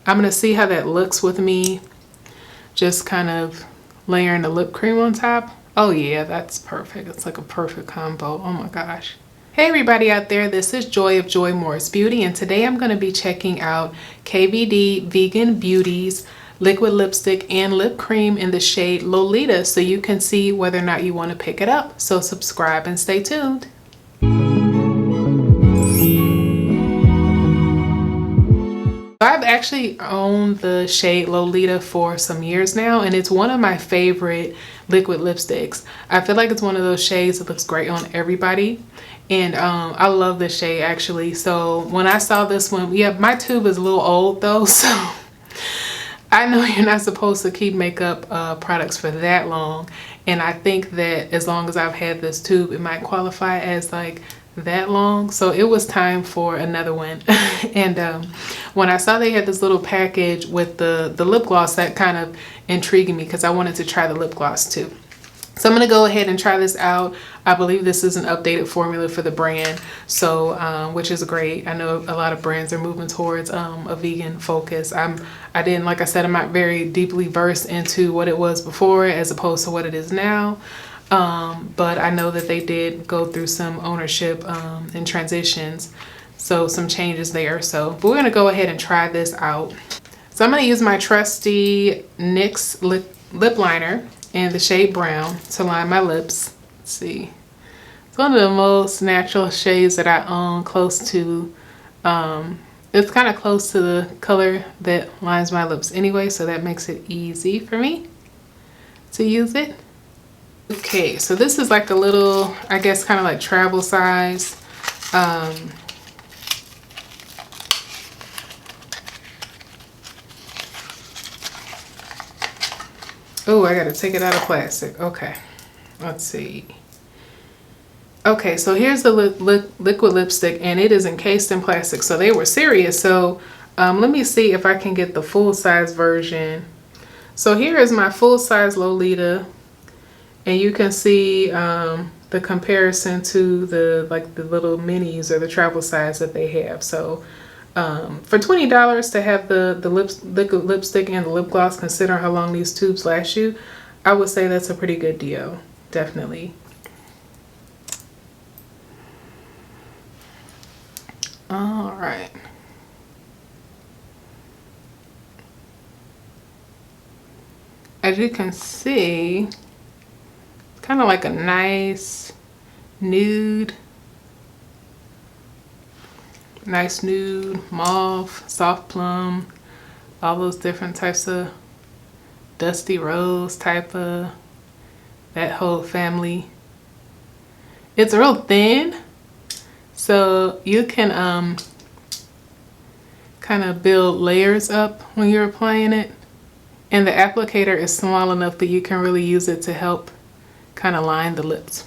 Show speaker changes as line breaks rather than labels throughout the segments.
I'm gonna see how that looks with me just kind of layering the lip cream on top. Oh yeah, that's perfect. It's like a perfect combo. Oh my gosh. Hey everybody out there, this is Joy of Joy Morris Beauty, and today I'm going to be checking out KVD Vegan Beauty's liquid lipstick and lip cream in the shade Lolita, so you can see whether or not you want to pick it up. So subscribe and stay tuned. I've actually owned the shade Lolita for some years now, and it's one of my favorite liquid lipsticks. I feel like it's one of those shades that looks great on everybody, and I love this shade actually. So when I saw this one, yeah, my tube is a little old though, so I know you're not supposed to keep makeup products for that long, and I think that as long as I've had this tube, it might qualify as like that long. So it was time for another one. And when I saw they had this little package with the lip gloss, that kind of intrigued me because I wanted to try the lip gloss too. So I'm going to go ahead and try this out. I believe this is an updated formula for the brand, so which is great. I know a lot of brands are moving towards a vegan focus. I didn't, like I said, I'm not very deeply versed into what it was before as opposed to what it is now. But I know that they did go through some ownership and transitions, so some changes there. So but we're going to go ahead and try this out. So I'm going to use my trusty NYX lip liner in the shade brown to line my lips. Let's see. It's one of the most natural shades that I own, close to, it's kind of close to the color that lines my lips anyway, so that makes it easy for me to use it. Okay, so this is like a little, I guess, kind of like travel size. Oh, I gotta take it out of plastic. Okay, let's see. Okay, so here's the liquid lipstick, and it is encased in plastic, so they were serious. So let me see if I can get the full size version. So here is my full size Lolita, and you can see the comparison to the little minis or the travel size that they have. So for $20 to have the liquid lipstick and the lip gloss, consider how long these tubes last you, I would say that's a pretty good deal, definitely. All right. As you can see, kind of like a nice nude, mauve, soft plum, all those different types of dusty rose type of, that whole family. It's real thin, so you can kind of build layers up when you're applying it, and the applicator is small enough that you can really use it to help kind of line the lips.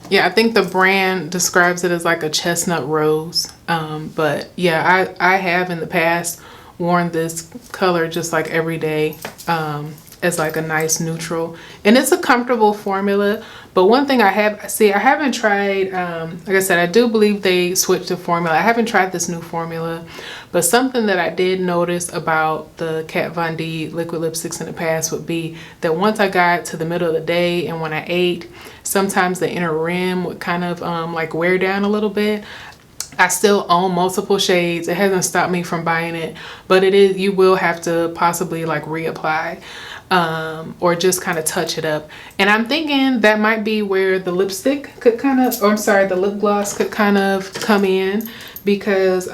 Yeah, I think the brand describes it as like a chestnut rose, but yeah, I have in the past worn this color just like every day as like a nice neutral, and it's a comfortable formula. But one thing I haven't tried, like I said, I do believe they switched the formula. I haven't tried this new formula, but something that I did notice about the Kat Von D liquid lipsticks in the past would be that once I got to the middle of the day and when I ate, sometimes the inner rim would kind of like wear down a little bit. I still own multiple shades. It hasn't stopped me from buying it, but you will have to possibly like reapply or just kind of touch it up. And I'm thinking that might be where the lipstick could kind of, or I'm sorry, the lip gloss could kind of come in, because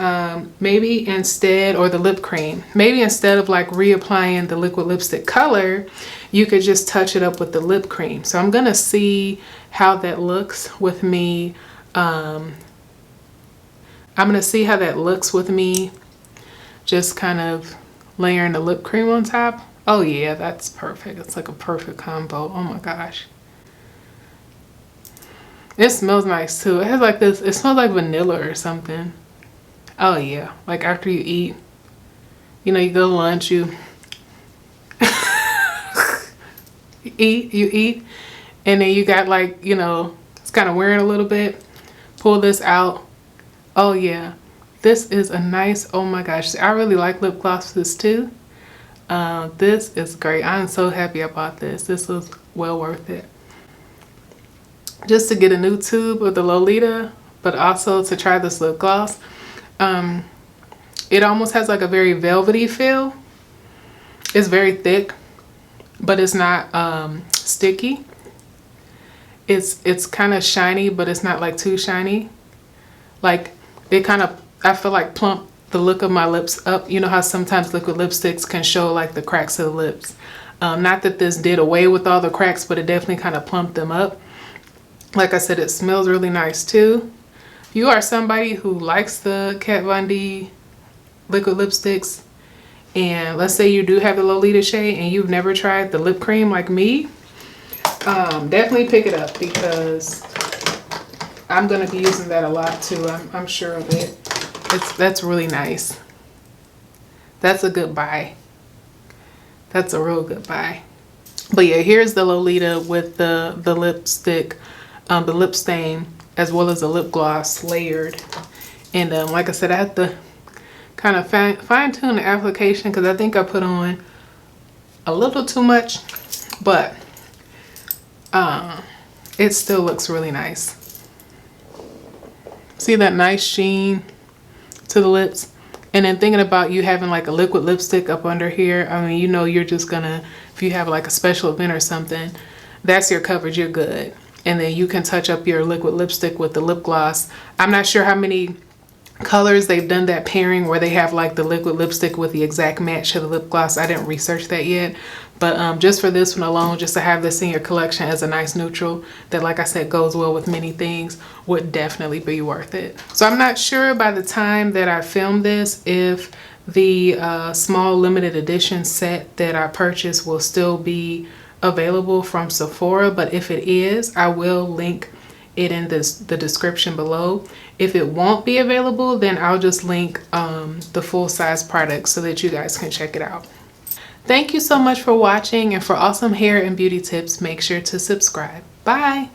maybe instead, or the lip cream, maybe instead of like reapplying the liquid lipstick color, you could just touch it up with the lip cream. So I'm gonna see how that looks with me. I'm gonna see how that looks with me just kind of layering the lip cream on top. Oh yeah, that's perfect. It's like a perfect combo. Oh my gosh. It smells nice too. It has like this, it smells like vanilla or something. Oh yeah, like after you eat, you know, you go to lunch, you eat, and then you got like, you know, it's kind of wearing a little bit. Pull this out. Oh yeah, This is a nice, oh my gosh, I really like lip glosses too. This is great. I'm so happy I bought this. This was well worth it. Just to get a new tube of the Lolita, but also to try this lip gloss. It almost has like a very velvety feel. It's very thick, but it's not sticky. It's kind of shiny, but it's not like too shiny. Like it kind of, I feel like plump the look of my lips up. You know how sometimes liquid lipsticks can show like the cracks of the lips. Not that this did away with all the cracks, but it definitely kind of plumped them up. Like I said, it smells really nice too. If you are somebody who likes the Kat Von D liquid lipsticks, and let's say you do have the Lolita shade and you've never tried the lip cream like me, definitely pick it up, because I'm going to be using that a lot too. I'm sure of it. That's really nice. That's a good buy. That's a real good buy. But yeah, here's the Lolita with the lipstick, the lip stain, as well as the lip gloss layered. And like I said, I had to kind of fine tune the application because I think I put on a little too much, but it still looks really nice. See that nice sheen to the lips? And then thinking about you having like a liquid lipstick up under here, I mean, you know, you're just gonna, if you have like a special event or something, that's your coverage, you're good. And then you can touch up your liquid lipstick with the lip gloss. I'm not sure how many colors they've done that pairing where they have like the liquid lipstick with the exact match to the lip gloss. I didn't research that yet, but just for this one alone, just to have this in your collection as a nice neutral that, like I said, goes well with many things, would definitely be worth it. So I'm not sure by the time that I film this if the small limited edition set that I purchased will still be available from Sephora, but if it is, I will link it in the description below. If it won't be available, then I'll just link the full size product so that you guys can check it out. Thank you so much for watching, and for awesome hair and beauty tips, make sure to subscribe. Bye.